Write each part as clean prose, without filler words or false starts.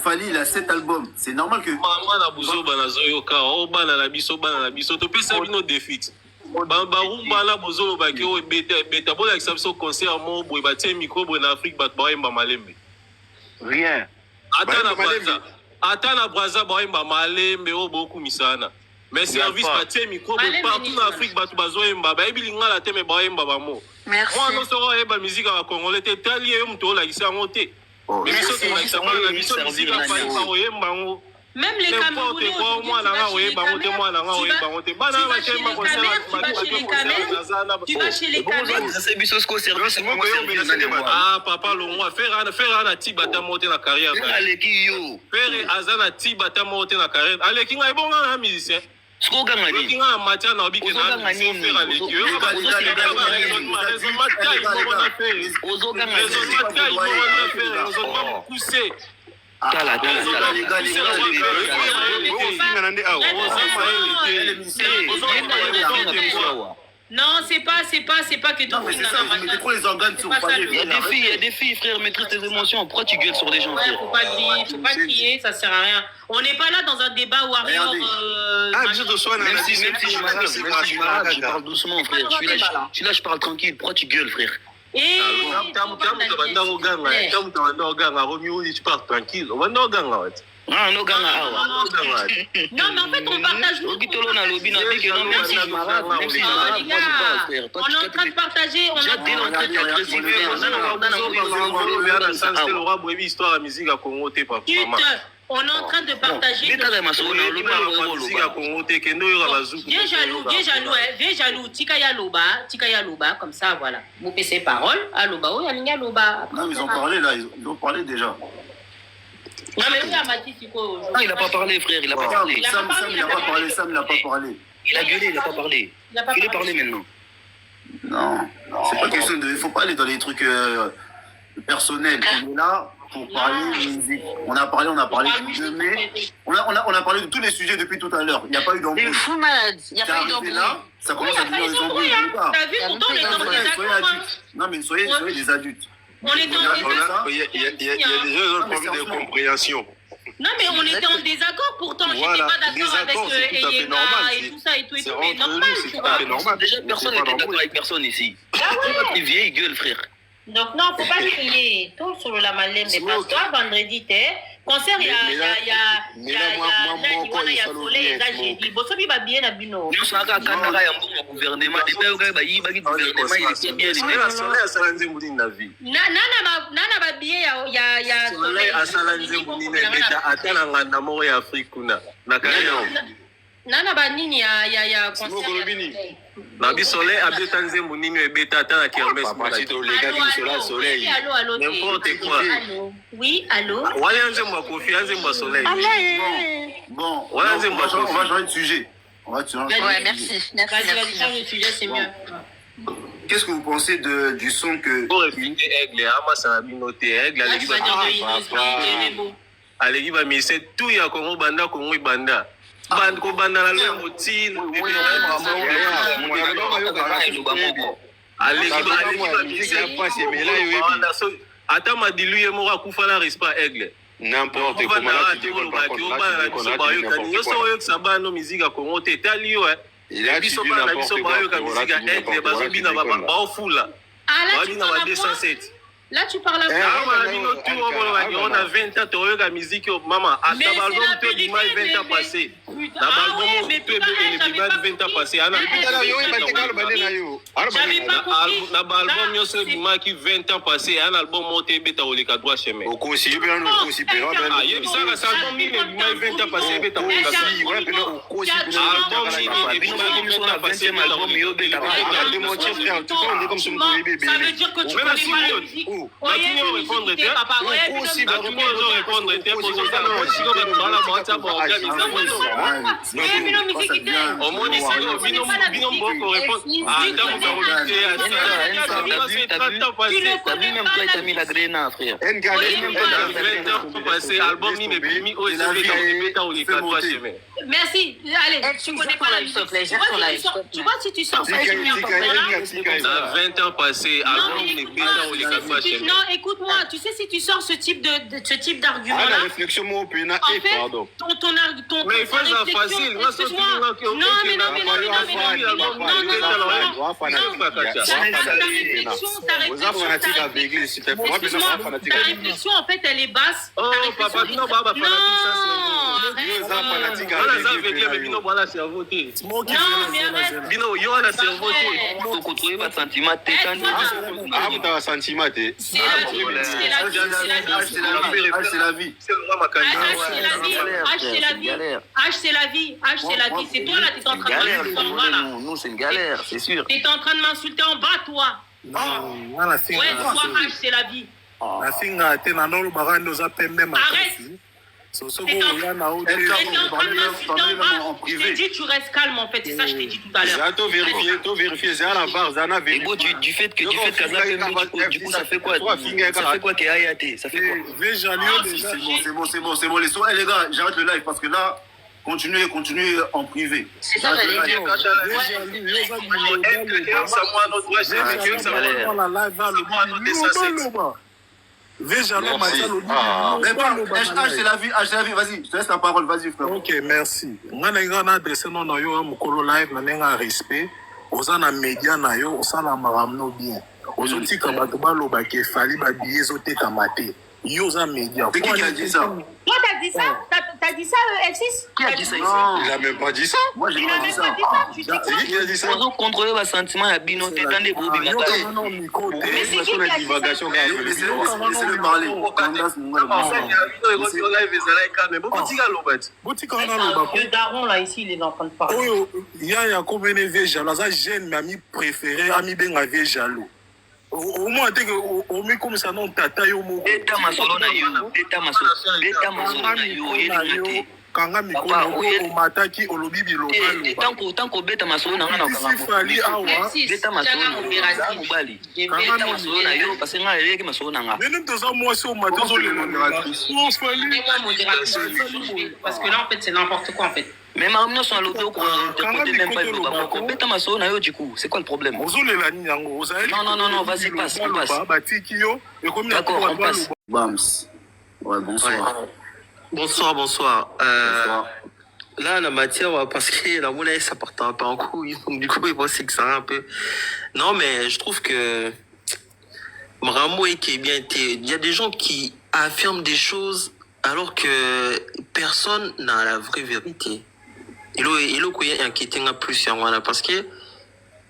Fali, il a 7 albums. C'est normal que. Maman na buzo banazoyoka, o bana na biso to pesa bino défi. Barumba na buzo ba ki o beta bola exception concert mo boy ba tie micro boy na Afrique bat ba yemba malembe. Rien. Ata na Braza ba yemba malembe o boku misana. Mais service ba tie micro boy partout na Afrique bat bazo yemba ba ebilinga la teme ba yemba ba mo. Merci. Moi non soro yeba musique à congolais te tali yo mto la kisa ngote. Même les Camerounais tu vas chez les Camerounais. Ah papa le moi faire un tibata monter la carrière. Faire azana tibata monter la carrière. Allez qui est bon un musicien. Non, c'est pas que ton fils n'a pas Il y a des filles, frère, maîtrise tes émotions. Pourquoi tu gueules sur les gens, frère? Faut pas crier, ça sert à rien. On n'est pas là dans un débat warrior. Même si je parle doucement, frère. Je suis là, je parle tranquille. Pourquoi tu gueules, frère? Non, mais en fait, on partage. On est en train de partager. On est en train de partager. Viens jaloux. Tika Yaloba, comme ça, voilà. Vous paissez ses paroles. Aloba, oh, Yaloba. Non, ils ont parlé là, ils ont parlé déjà. Non, mais oui, Amati Siko. Il n'a pas parlé, frère, il n'a pas parlé. Sam n'a pas parlé, Sam n'a pas parlé. Il a gueulé, il n'a pas parlé. Il est parlé maintenant. Non, c'est pas question de. Il ne faut pas aller dans les trucs personnels. On est là pour parler de musique. On a parlé de mai. On a parlé de tous les sujets depuis tout à l'heure. Il n'y a pas eu d'embrouille. Il fou malade. Il n'y a pas eu d'embrouille. Ça commence à devenir des embrouilles. T'as vu, pourtant, on est dans des adultes. Non, mais soyez des adultes. Il y a déjà un problème de compréhension. Non, mais on était en désaccord, pourtant j'étais pas d'accord avec Eyena et tout ça et tout, mais normal, tu vois. Déjà, personne n'était d'accord avec personne ici. Les vieilles gueules, frère. Donc non, faut pas crier. Tout sur la malème, mais pas toi, vendredi, concert, il y a soleil, là j'ai dit, bon, ça va bien à Bino. Nous sommes à Canada, il y a un gouvernement, il y a un gouvernement, il est bien. Nana va bien, il y a soleil à Salanzembouni, atteint en Namor et Afrique. Nana banini ya concert. Nabi soleil a betanze munini et beta à kermesse. Soleil. Allô. N'importe quoi. Oui, allô. Soleil. Bon, on va changer de sujet. Ouais, merci. Vas-y, change de sujet, c'est mieux. Qu'est-ce que vous pensez du son que... Pour réfuter Aigle, ça a bien noté Aigle. Allez, il va mettre tout, il y a Congo Banda. Banda la motine ata madilu ye moko akufa na respect Aigle n'importe comment oyokisa bana musique ya Congo te tali yo biso bana na biso bayoka musique ya Aigle bazobina baofula babina ba 207. Là, tu parles à on a 20 ans, tu as la musique, maman. À ta album, tu as 20 ans passé. La album, tu as 20 ans passé. L'album, tu as 20 ans passé. Un album, tu as 20 ans passé. Au conseil, tu as 20 ans passé. Ça veut dire que tu connais pas la musique. Merci. Allez, tu connais pas la musique. Tu vois si tu sors ça, 20 ans passés, album n'est pas. non, écoute-moi, tu sais, si tu sors ce type d'argument-là. La réflexion, mon pena, pardon. Mais il faut ça facile. Non, mais ta réflexion, en fait, elle est basse. Oh, papa, non, papa, c'est la vie. C'est la vie. C'est toi là, tu es en train de m'insulter en bas là. Nous, c'est une galère, c'est sûr. Tu es en train de m'insulter en bas, toi. Ouais, toi, c'est la vie. Arrête. T'es en train de m'insulter en bas. Je t'ai dit, tu restes calme en fait. C'est ça que je t'ai dit tout à l'heure. Du fait que du coup, ça fait quoi? Ça fait quoi que ça fait quoi? C'est bon. Les gars, j'arrête le live parce que là, continuez en privé. C'est ça, j'allais dire. C'est la vie, vas-y, je te laisse la parole, vas-y frère. Ok, merci. Moi, je vais adresser mon live, je respect. Aux en médias, aux en maramno bien. Aux outils comme Batobalo, qui fallait babiller, aux tétés kamaté. Yosa médias. C'est qui a dit ça? Toi, t'as dit ça? T'as dit ça, F6? Qui a dit ça ici? Il n'a même pas dit ça. Moi, j'ai pas dit ça. Tu sais quoi? C'est qui a dit ça? Vous contrôlez vos sentiments, il y a bino, t'es dans des groupes. Mais c'est qui a dit ça? Laissez-le parler. Le daron, là, ici, il est en train de parler. Il y a combien de véjas? Là, jeune, mais ami préféré, ami ben à véjalo. Au moins, au mieux comme ça, non, tata yo mo. Eta masolo na yo. Kanga mikono ko mataki olobi biloba. Tant ko beta masolo na ngana kanga. Sifali awa. Beta masolo na mobali. Beta masolo na yo parce que ngana leki masolo na nga. Mais nous tous moi sur matazo le modératrice. On se fali. Moi modératrice parce que là en fait c'est n'importe quoi en fait. Mais Marmino sont à l'auto qu'on ne même pas le baba. Beta masolo na yo du coup, c'est quoi le problème? Non, vas-y passe, on passe. D'accord, on passe. Bams. Ouais, bonsoir. Bonsoir. Là, la matière, parce que la monnaie, ça part un peu en couille. Donc, du coup, il faut que ça un peu. Non, mais je trouve que Maramo est bien. Il y a des gens qui affirment des choses alors que personne n'a la vraie vérité. Il y a inquiété plus sur moi parce que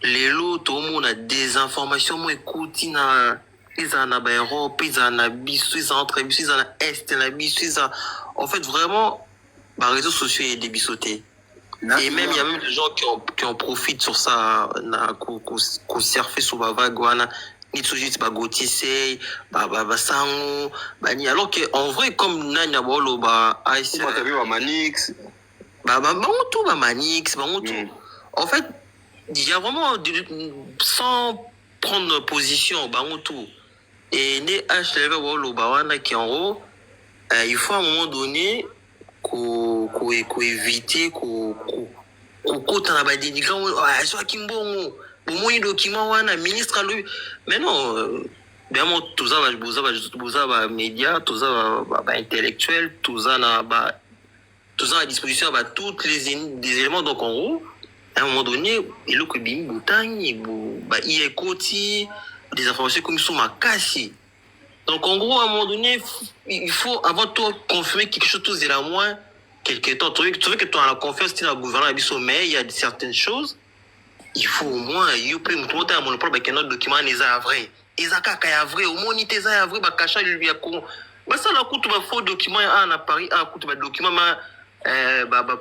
les lots, tout le monde a des informations, moi, écoute, ils ont en Europe, ils ont en Abyss, ils ont entre Abyss, ils ont en Est, en Abyss, en fait, vraiment, les réseaux sociaux, il y a des bissotés. Et même, il y a même des gens qui en profitent sur ça, qui surfent sur la vague, Nitsuji, Gotisei, Sango, alors qu'en vrai, comme Nanya Bolo, Manix, Manix, en fait, il y a vraiment, sans prendre position, et qui en haut, il faut à un moment donné qu'on évite, qu'on ministre mais non, bien tout ça, médias, tout ça, intellectuel, tout ça à disposition toutes les éléments. Donc en gros, à un moment donné, il y a des informations comme ça ma casse. Donc en gros, à un moment donné, il faut avant tout confirmer quelque chose de la moins quelque temps. Tu veux que tu as la confiance dans le gouvernement, mais il y a certaines choses, il faut au moins, il peut me montrer un monopole avec un autre document, il est vrai. Il est vrai, au moins il est vrai, cacha lui a con. Ça la coûte faux document à Paris, à coûte document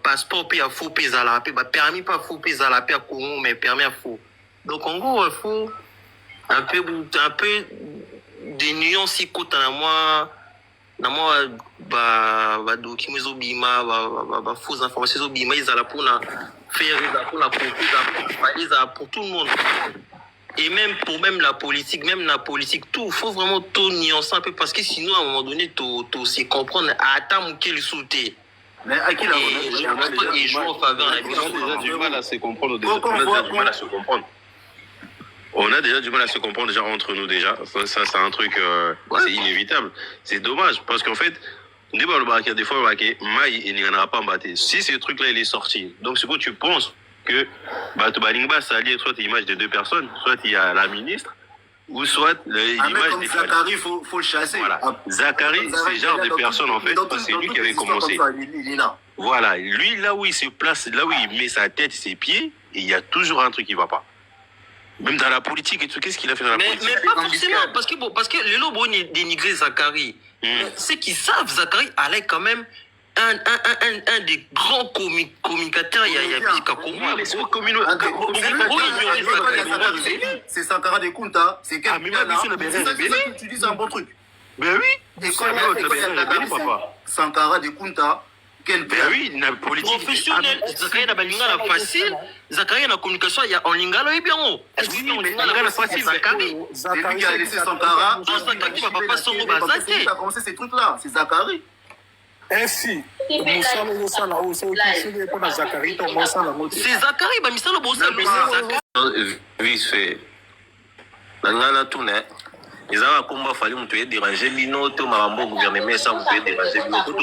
passeport puis à faux pays à la paix, permis pas faux pays à la paix à Congo, mais permis à faux. Donc en gros, il faut un peu des nuances côté à moi documents obima fausses informations obima ils allaient pour la faire pour tout le monde. Et même pour la politique, tout, faut vraiment tout nuancer un peu parce que sinon à un moment donné tout se comprendre à temps qu'il sauter. Mais à qui la et je en faveur du mal à se comprendre. On a déjà du mal à se comprendre déjà entre nous déjà. Ça c'est un truc, c'est inévitable. C'est dommage parce qu'en fait, des fois, il n'y en aura pas embatté. Si ce truc-là, il est sorti, donc c'est quoi tu penses que Balingba, ça allie soit l'image des deux personnes, soit il y a la ministre, ou soit l'image des Zachary, il faut le chasser. Voilà. Zachary, c'est le genre de personne, en fait, c'est lui qui avait commencé. Il est là. Voilà, lui, là où il se place, là où il met sa tête, ses pieds, il y a toujours un truc qui ne va pas. Même dans la politique et tout, qu'est-ce qu'il a fait dans la politique? Mais pas forcément, parce que les lobos dénigré Zachary. Ceux qui savent, Zachary allait quand même un des grands communicateurs. Il y a c'est Sankara de Kunta. C'est ça que tu dis, c'est un bon truc. Ben oui. Sankara de Kunta. Ben oui, la politique professionnel. Zachary n'a pas la facile. Zachary a la communication. En lingala, il est bien haut. Est-ce que en lingala la facile, Zachary? C'est lui qui a laissé Sankara. Zachary qui va pas passer son bazate. Il a commencé ces trucs-là. C'est Zachary. Ainsi, c'est Zachary, bah, Missalo Bossa, vite fait. Nangana tourne. Ils ont un combat fallu me tuer déranger bino to marambo gouvernement ça me tuer déranger bino tout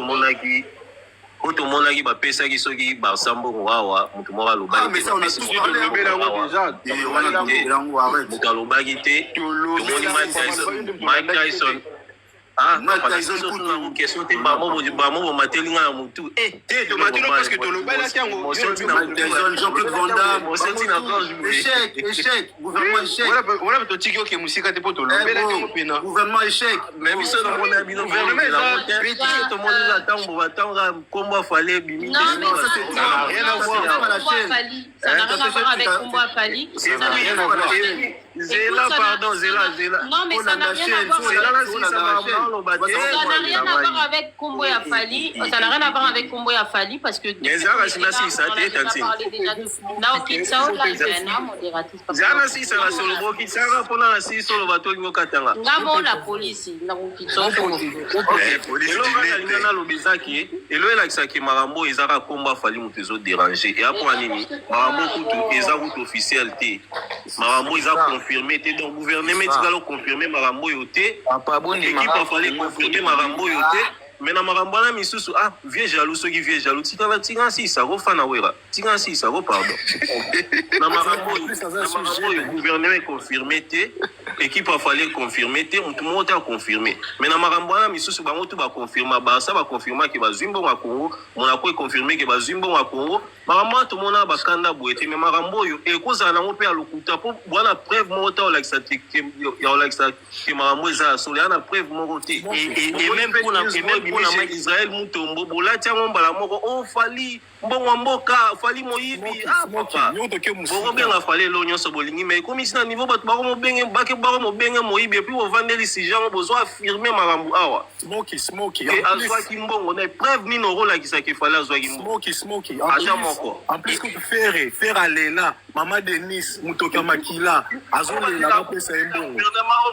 le monde qui va pesa qui soki ba sambo wawa mutu mora loba mais ça on a tous parlé déjà et on a dit lango arrête mutu loba gité tout le monde Mike Tyson ah Mike Tyson kutu question te ba mo matelinga ya mutu to matelo parce que to loba la tiango Mike Tyson Jean-Claude Van Damme échec gouvernement échec voilà to tiki ok musika te poto loba la tiango pena gouvernement échec même biso na mona bino gouvernement petit to moni la tango batanga kombo fallait bimi non ça c'est rien à voir ça n'a rien à voir avec Kombo Fali ça n'a rien à voir Zéla pardon Zéla non mais ça n'a rien à voir ça n'a rien à voir avec Kombo Fali ça n'a rien à voir avec Kombo Fali parce que mais ça va si ça t'est tanti na okitsa ola na modératrice Zana si ça va sur le boki ça va pour la si sur le bateau ngo katanga ngamo la police na okitsa police na lobizaki elo elakisaki marambo ezaka Kombo Fali mutezo déranger et après nini marambo kutu eza route officielle te marambo eza confirmé te donc gouvernement tikalo confirmer marambo yote équipe a fallu confirmer marambo yote mais na marambo na misusu ah vieux jaloux soki vieux jaloux tikala tinga si ça refa na wera tinga si ça pardon na marambo gouvernement confirmé te équipe a fallu confirmer te mutu mo ta confirmer mais na marambo na misusu bango tu ba confirmer ba ça ba confirmer que ba Zimbo wa Congo Monaco confirmer que ba Zimbo wa Congo marambo to mona ba kanda boete mais marambo yo e koza na ngo pe alokuta po bona preuve mo ta olakisa ya olakisa que marambo za so ya na preuve mo te et même pour la Israël mutombo bolati ngo mbala moko o fali mbongo mboka fali moyibi ah papa bongo benga fali lo nyonso bolingi mais comme ici na niveau bato bako mo benge bake bako mo benge moyibi et puis o vandeli si genre besoin affirmer marambo awa smoky et azwa ki mbongo na preuve ni no rola kisaki fali azwa ki mbongo smoky en plus que faire aller là Maman Denis mutoka makila azolela na pesa mbongo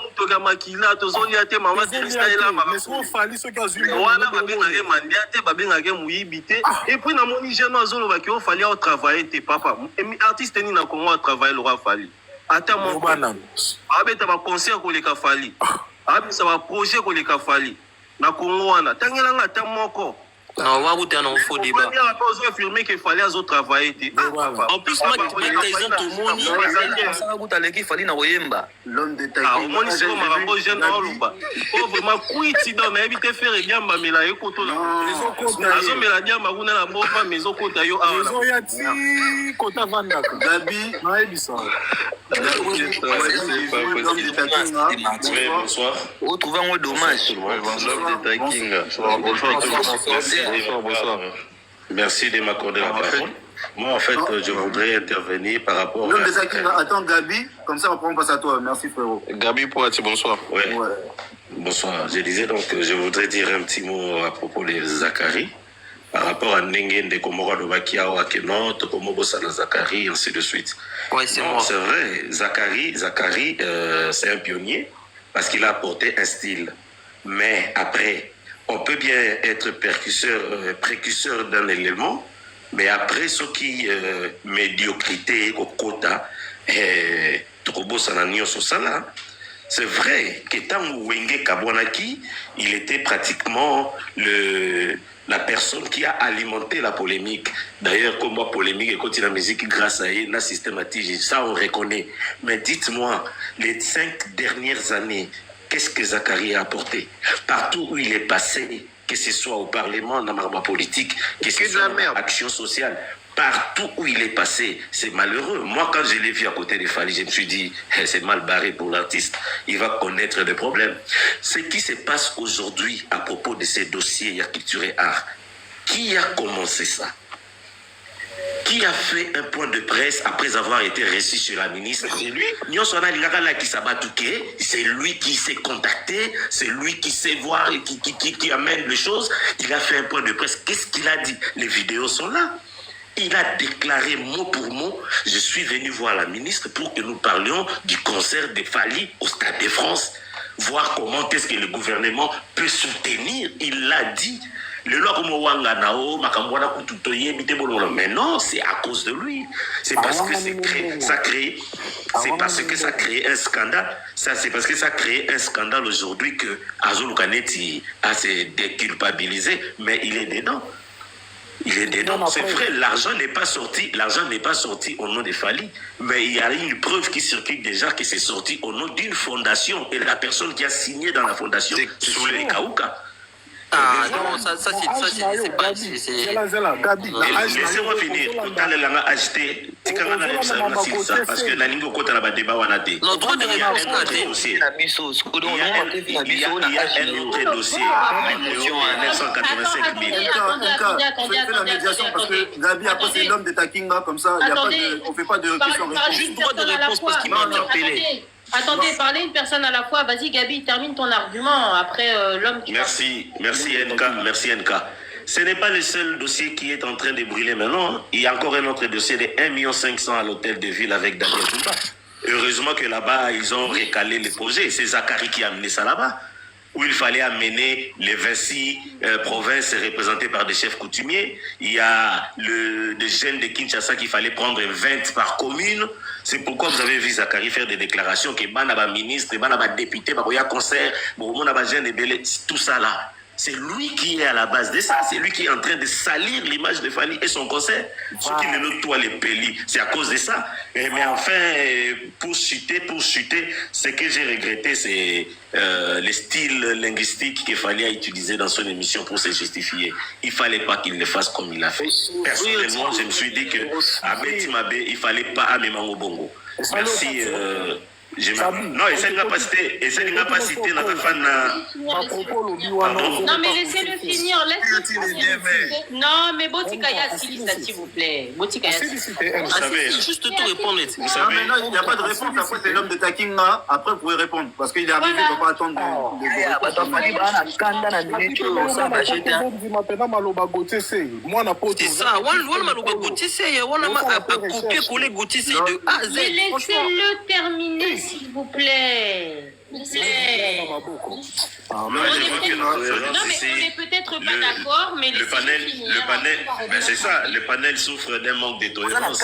mutoka makila tozolia te Maman Denis na ela mais so fali so kazu wana babengake mandia te babengake moyibi te et puis na moni jeune azoloba ki o fali au travailler te papa artiste ni na Congo a travailler le fali ata mon bana abeta ba concert ko le ka fali abisa ba projet ko le ka fali na Congo wana tangela nga ta moko on va goûter un faux débat. On a affirmé qu'il fallait travailler. En plus, Mike Tyson, tout le monde, ça va goûter à l'équipe, il fallait na Oyemba. L'homme de taille. Ah, au moins, c'est Marambo jeune Oluba. Oh, vraiment, quitté dans ma éviter faire et bien, mais là, écoute, là. Azo me la dia maguna la mofa maison kota yo awa. Maison ya ti kota vandaka. Gabi, maebisa. Bonsoir. On trouve un dommage. Bonsoir. Merci de m'accorder la parole. Moi, en fait, je voudrais intervenir par rapport à... Attends, Gabi, comme ça, on passe à toi. Merci, frérot. Gabi Poati, bonsoir. Ouais. Bonsoir. Je disais donc, je voudrais dire un petit mot à propos de Zachary, par rapport à Nengen de Komora de Bakiao, Akeno, Tokomobo Sana Zachary, ainsi de suite. Ouais, c'est vrai. Zachary, c'est un pionnier, parce qu'il a apporté un style. Mais après... On peut bien être précurseur d'un élément, mais après ce qui médiocrité au quota, tokobosana nyonso sala. C'est vrai que tant Wenge Kabwanaki, il était pratiquement la personne qui a alimenté la polémique. D'ailleurs, comme moi, polémique et continue la musique grâce à elle, la systématique, ça on reconnaît. Mais dites-moi, les 5 dernières années, qu'est-ce que Zachary a apporté? Partout où il est passé, que ce soit au Parlement, dans la politique, que ce soit dans l'action sociale, partout où il est passé, c'est malheureux. Moi, quand je l'ai vu à côté de Fali, je me suis dit, c'est mal barré pour l'artiste. Il va connaître des problèmes. Ce qui se passe aujourd'hui à propos de ces dossiers, il y a culture et art. Qui a commencé ça? Qui a fait un point de presse après avoir été reçu sur la ministre? C'est lui. C'est lui qui s'est contacté, c'est lui qui sait voir et qui amène les choses. Il a fait un point de presse. Qu'est-ce qu'il a dit? Les vidéos sont là. Il a déclaré mot pour mot, je suis venu voir la ministre pour que nous parlions du concert de Fali au Stade de France, voir comment est-ce que le gouvernement peut soutenir. Il l'a dit. Mais non, c'est à cause de lui. C'est parce que ça crée un scandale. C'est parce que ça crée un scandale aujourd'hui que Azul Kaneti a se déculpabilisé, mais il est dedans. Il est dedans. C'est vrai, l'argent n'est pas sorti au nom de Fali, mais il y a une preuve qui circule déjà que c'est sorti au nom d'une fondation et la personne qui a signé dans la fondation, c'est Souley Kaouka. Ah non, ça c'est pas... Laissez-moi finir. Tout à l'heure, on a acheté. Parce que la ligne au côté de la débat, on a dit. Non, trop de réponses. Il y a un autre dossier. 985 000. Fais la médiation parce que Gabi, après, c'est l'homme de Takinga, comme ça, on ne fait pas de questions-réponses. Juste droit de réponse parce qu'il m'a interpellé. Attendez, parlez une personne à la fois. Vas-y, Gabi, termine ton argument. Après, l'homme qui... Merci NK. Ce n'est pas le seul dossier qui est en train de brûler maintenant. Il y a encore un autre dossier de 1 500 000 à l'hôtel de ville avec Daniel Toumba. Heureusement que là-bas, ils ont recalé les projets. C'est Zachary qui a amené ça là-bas, où il fallait amener les 26 provinces représentées par des chefs coutumiers. Il y a des jeunes de Kinshasa qu'il fallait prendre 20 par commune. C'est pourquoi vous avez vu Zachary faire des déclarations que Banaba ministre, Banaba député, Baboya concert, Banaba jeune et Belé, tout ça là. C'est lui qui est à la base de ça. C'est lui qui est en train de salir l'image de Fali et son concert. Ceux qui ne notent pas les pélis, c'est à cause de ça. Mais enfin, pour chuter, ce que j'ai regretté, c'est le style linguistique que Fali a utilisé dans son émission pour se justifier. Il ne fallait pas qu'il le fasse comme il l'a fait. Personnellement, je me suis dit qu'à Betimabe, il ne fallait pas amener Mango Bongo. Merci. Non, essaye de pas citer notre fan. Non, mais laissez-le finir. Non, mais Botikaya Silista, s'il vous plaît. Botikaya Vous savez, juste tout répondre. Vous savez. Non, il n'y a pas de réponse. Après, c'est l'homme de Takinga. Après, vous pouvez répondre. Parce qu'il est arrivé, il ne peut pas attendre C'est ça. Laissez-le terminer, s'il vous plaît. Non, mais on n'est peut-être pas d'accord, mais le panel, c'est ça, le panel souffre d'un manque de tolérance.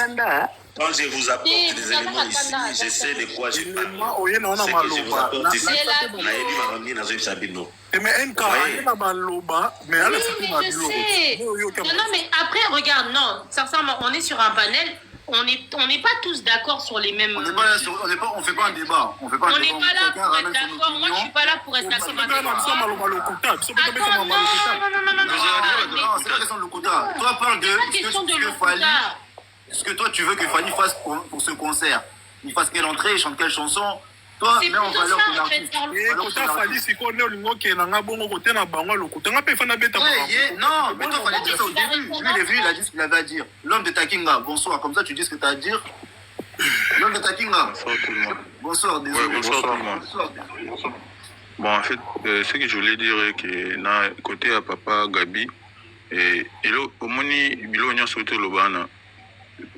Quand je vous apporte des éléments ici, je sais de quoi je parle. Ce que je vous apporte ici, non, mais après, regarde, non, sincèrement, on est sur un panel. On n'est pas tous d'accord sur les mêmes... On fait pas un débat. On n'est pas là pour être d'accord. Moi, je ne suis pas là pour être d'accord. C'est la question de l'Okuta. Toi, parle de ce que toi, tu veux que Fali fasse pour ce concert. Il fasse quelle entrée, il chante quelle chanson. Toi, mets en valeur ton artiste. Non, mais toi, fallait dire ça au début. Lui, il est venu, il a dit ce qu'il avait à dire. L'homme de Takinga, bonsoir. Comme ça, tu dis ce que tu as à dire. L'homme de Takinga. Bonsoir tout le monde. Bonsoir, désolé. Ouais, bonsoir tout le monde. Bon, en fait, ce que je voulais dire est que, côté à papa Gabi, et au moni, bilo nya sauté le bana.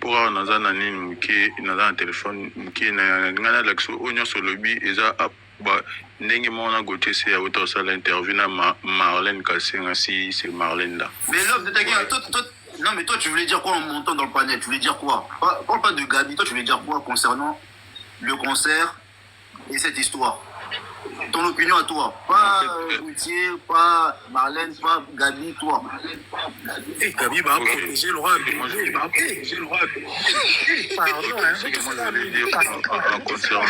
Pour avoir un téléphone, ngana l'action on sur le bi eza ndenge mona gote c'est à auto ça l'interview na Marlène Kassenga si c'est Marlène là. Mais l'homme de Takinga, non mais toi tu voulais dire quoi en montant dans le panel? Tu voulais dire quoi? Parle pas de Gabi, toi tu voulais dire quoi concernant le concert et cette histoire. Ton opinion à toi, pas Gauthier, pas Marlène, pas Gabi, toi. Et Gabi va protéger le roi. Il va protéger le roi. Pardon, ce que moi je voulais dire concernant